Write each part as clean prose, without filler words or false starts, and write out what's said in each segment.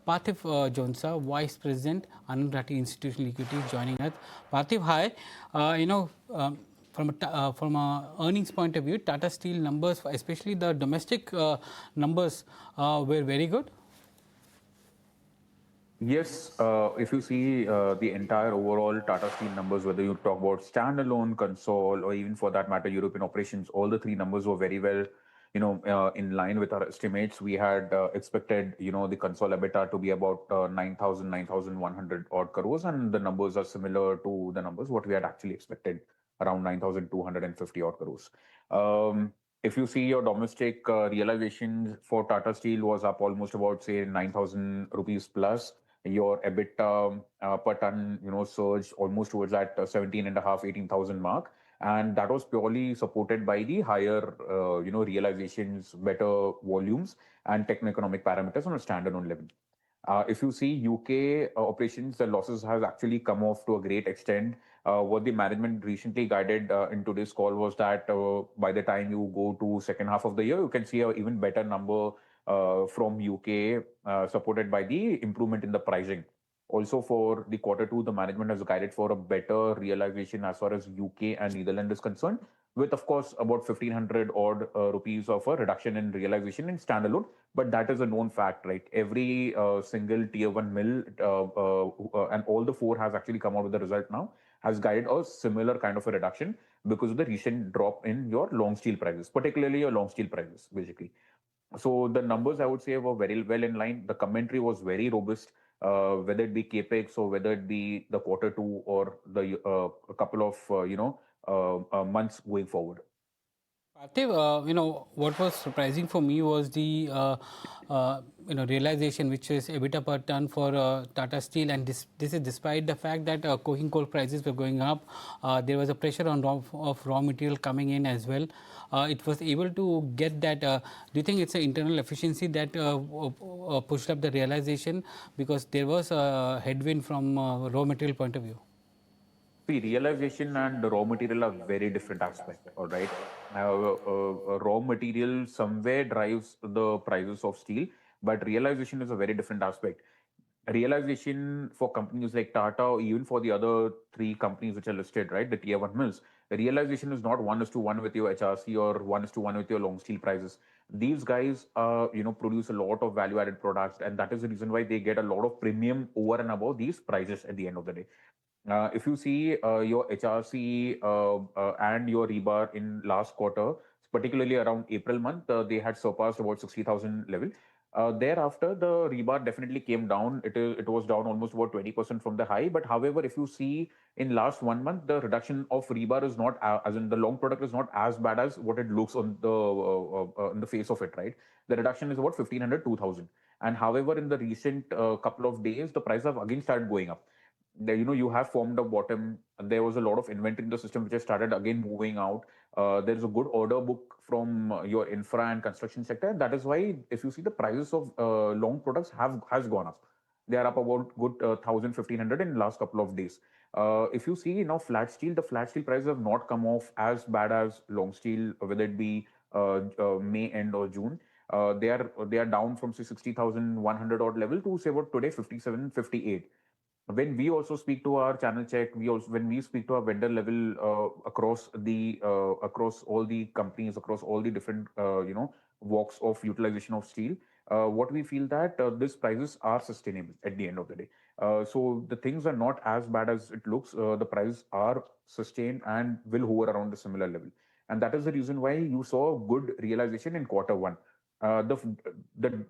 Parthiv Jhonsa, Vice President, Anand Rathi Institutional Equities, joining us. Parthiv, hi. From a earnings point of view, Tata Steel numbers, especially the domestic numbers, were very good. Yes, if you see the entire overall Tata Steel numbers, whether you talk about standalone, console, or even for that matter, European operations, all the three numbers were very well, in line with our estimates. We had expected, the console EBITDA to be about 9,100 odd crores, and the numbers are similar to the numbers what we had actually expected, around 9,250 odd crores. If you see your domestic realizations for Tata Steel was up almost about say 9,000 rupees plus. Your EBITDA per ton, surged almost towards that 17 and a half, 18,000 mark. And that was purely supported by the higher, realizations, better volumes and techno-economic parameters on a standalone level. If you see UK operations, the losses has actually come off to a great extent. What the management recently guided in today's call was that by the time you go to second half of the year, you can see an even better number from UK, supported by the improvement in the pricing. Also, for the quarter two, the management has guided for a better realization as far as UK and Netherlands is concerned, with of course about 1,500 odd rupees of a reduction in realization in standalone. But that is a known fact, right? Every single tier one mill, and all the four has actually come out with the result now, has guided a similar kind of a reduction because of the recent drop in your long steel prices, particularly your long steel prices, basically. So the numbers I would say were very well in line. The commentary was very robust, whether it be Capex or whether it be the quarter two or the a couple of months going forward. Parthiv, what was surprising for me was the realization, which is EBITDA per ton for Tata Steel, and this is despite the fact that coking coal prices were going up. There was a pressure on raw material coming in as well. It was able to get that. Do you think it's an internal efficiency that pushed up the realization, because there was a headwind from raw material point of view? See, realization and raw material are very different aspect. All right. Now, raw material somewhere drives the prices of steel, but realization is a very different aspect. Realization for companies like Tata, or even for the other three companies which are listed, right, the tier one mills, the realization is not 1:1 with your HRC or 1:1 with your long steel prices. These guys, produce a lot of value added products, and that is the reason why they get a lot of premium over and above these prices at the end of the day. If you see your HRC and your rebar in last quarter, particularly around April month, they had surpassed about 60,000 level. Thereafter, the rebar definitely came down. It was down almost about 20% from the high. But however, if you see in last 1 month, the reduction of rebar is not as in the long product is not as bad as what it looks on the face of it, right? The reduction is about 1,500, 2,000. And however, in the recent couple of days, the price have again started going up. There, you have formed a bottom. There was a lot of inventory in the system which has started again moving out. There is a good order book from your infra and construction sector. That is why if you see the prices of long products have has gone up. They are up about good 1,000, 1,500 in last couple of days. If you see now flat steel, the flat steel prices have not come off as bad as long steel, whether it be May end or June. They are down from say 60,100 odd level to say about today 57, 58. When we also speak to our channel check, we also when we speak to our vendor level across all the companies, across all the different walks of utilization of steel, what we feel that these prices are sustainable at the end of the day. So the things are not as bad as it looks. The prices are sustained and will hover around the similar level, and that is the reason why you saw good realization in quarter one. The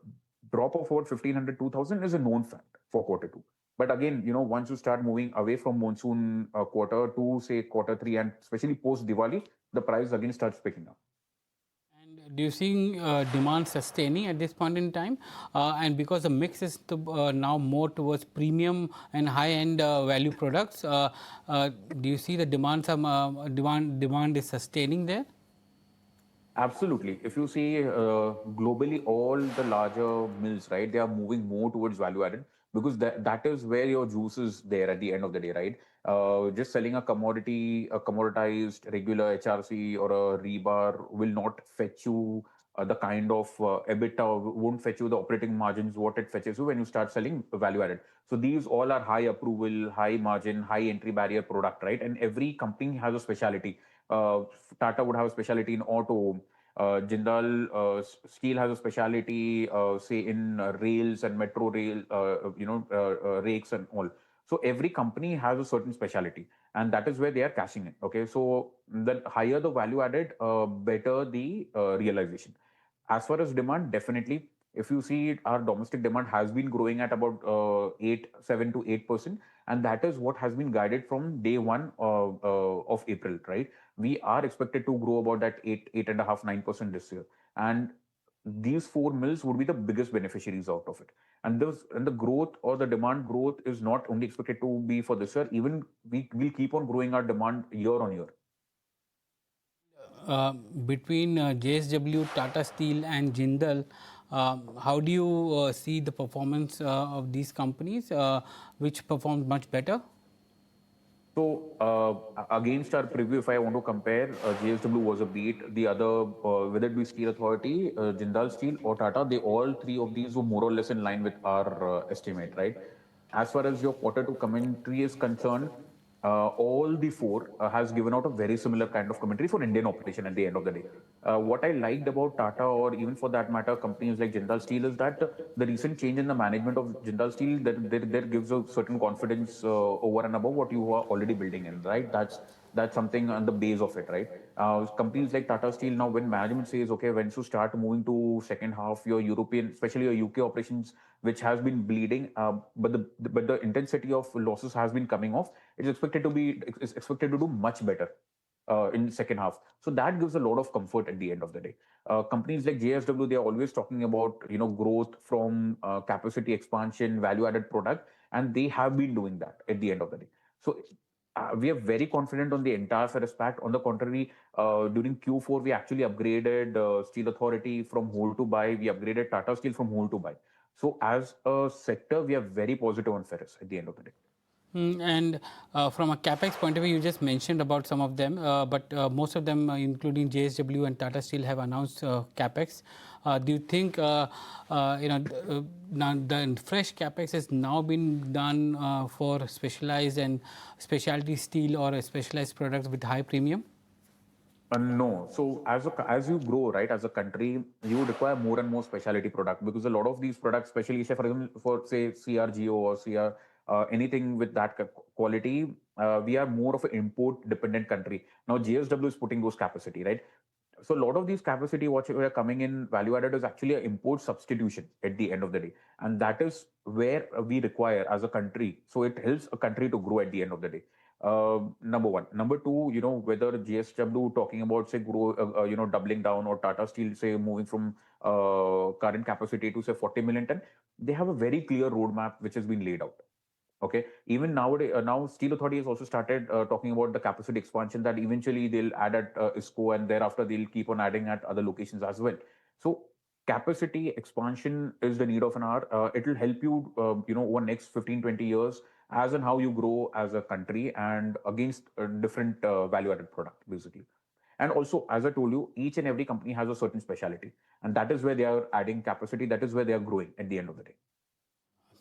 drop of over 1,500, 2,000 is a known fact for quarter two. But again, once you start moving away from monsoon quarter to say quarter three, and especially post Diwali, the price again starts picking up. And do you see demand sustaining at this point in time? And because the mix is now more towards premium and high-end value products, do you see the demand is sustaining there? Absolutely. If you see globally, all the larger mills, right, they are moving more towards value added because that is where your juice is there at the end of the day, right? Just selling a commodity, a commoditized regular HRC or a rebar will not fetch you the kind of EBITDA won't fetch you the operating margins what it fetches you when you start selling value added. So these all are high approval, high margin, high entry barrier product, right? And every company has a specialty. Uh, Tata would have a specialty in auto. Jindal Steel has a specialty, say in rails and metro rail, rakes and all. So every company has a certain specialty, and that is where they are cashing in. Okay, so the higher the value added, better the realization. As far as demand, definitely, if you see it, our domestic demand has been growing at about 7 to 8%, and that is what has been guided from day one of April, right? We are expected to grow about that 8.5, 9% this year, and these four mills would be the biggest beneficiaries out of it. And the growth or the demand growth is not only expected to be for this year. Even we will keep on growing our demand year on year. uh, between JSW, Tata Steel, and Jindal, how do you see the performance of these companies? Which performed much better? So against our preview, if I want to compare, JSW was a beat. The other, whether it be Steel Authority, Jindal Steel, or Tata, they all three of these were more or less in line with our estimate, right? As far as your quarter two commentary is concerned, all the four has given out a very similar kind of commentary for Indian operation at the end of the day. What I liked about Tata, or even for that matter, companies like Jindal Steel, is that the recent change in the management of Jindal Steel that there gives a certain confidence over and above what you are already building in, right? That's something on the base of it, right? Companies like Tata Steel now, when management says, okay, when you start moving to second half, your European, especially your UK operations, which has been bleeding, but the intensity of losses has been coming off. It's expected to do much better in second half. So that gives a lot of comfort at the end of the day. Companies like JSW, they are always talking about growth from capacity expansion, value added product, and they have been doing that at the end of the day. So we are very confident on the entire ferrous pack. On the contrary, during Q4, we actually upgraded Steel Authority from hold to buy. We upgraded Tata Steel from hold to buy. So as a sector, we are very positive on ferrous at the end of the day. And from a capex point of view, you just mentioned about some of them, but most of them, including JSW and Tata Steel, have announced capex. Do you think now the fresh capex has now been done for specialized and specialty steel or specialized products with high premium? No. So as you grow, right, as a country, you require more and more specialty product, because a lot of these products, especially say for example for say CRGO or CR anything with that quality, we are more of an import dependent country. Now JSW is putting those capacity, right? So a lot of these capacity what are coming in value added is actually an import substitution at the end of the day, and that is where we require as a country. So it helps a country to grow at the end of the day. Number one. Number two, whether GSW talking about say grow, doubling down, or Tata Steel say moving from current capacity to say 40 million ton, they have a very clear roadmap which has been laid out. Okay. Even nowadays, now Steel Authority has also started talking about the capacity expansion that eventually they'll add at ISCO, and thereafter they'll keep on adding at other locations as well. So capacity expansion is the need of an hour. It will help you, over next 15, 20 years as and how you grow as a country and against different value-added product, basically. And also, as I told you, each and every company has a certain specialty, and that is where they are adding capacity. That is where they are growing at the end of the day.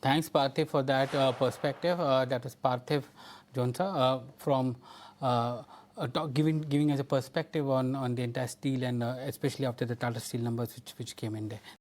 Thanks, Parthiv, for that perspective. That was Parthiv Jhonsa from giving us a perspective on the entire steel, and especially after the Tata Steel numbers which came in there.